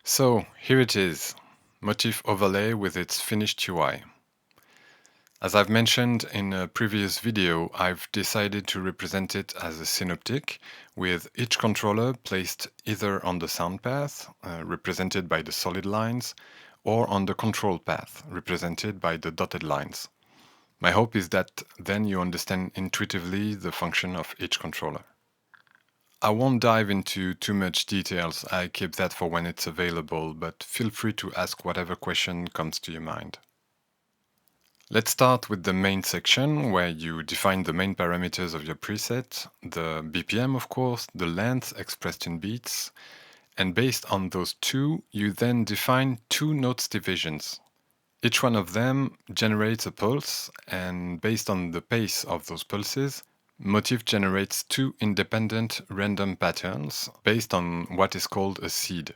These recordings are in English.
So here it is, MOTIF overlay with its finished UI. As I've mentioned in a previous video, I've decided to represent it as a synoptic, with each controller placed either on the sound path, represented by the solid lines, or on the control path, represented by the dotted lines. My hope is that then you understand intuitively the function of each controller. I won't dive into too much details, I keep that for when it's available, but feel free to ask whatever question comes to your mind. Let's start with the main section where you define the main parameters of your preset, the BPM of course, the length expressed in beats, and based on those two, you then define two notes divisions. Each one of them generates a pulse, and based on the pace of those pulses, MOTIF generates two independent random patterns based on what is called a seed.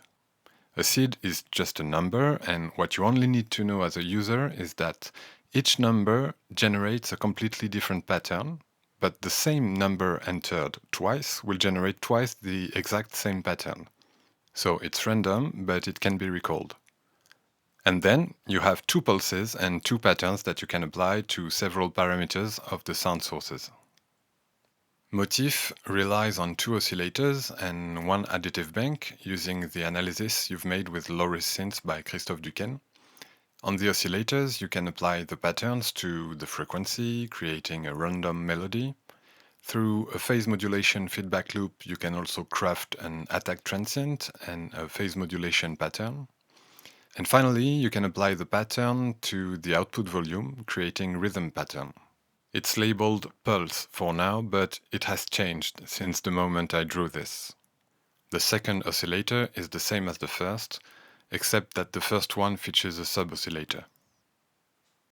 A seed is just a number, and what you only need to know as a user is that each number generates a completely different pattern, but the same number entered twice will generate twice the exact same pattern. So it's random, but it can be recalled. And then you have two pulses and two patterns that you can apply to several parameters of the sound sources. MOTIF relies on two oscillators and one additive bank using the analysis you've made with Loris Synths by Christophe Duquesne. On the oscillators, you can apply the patterns to the frequency, creating a random melody. Through a phase modulation feedback loop, you can also craft an attack transient and a phase modulation pattern. And finally, you can apply the pattern to the output volume, creating rhythm pattern. It's labeled pulse for now, but it has changed since the moment I drew this. The second oscillator is the same as the first, except that the first one features a sub-oscillator.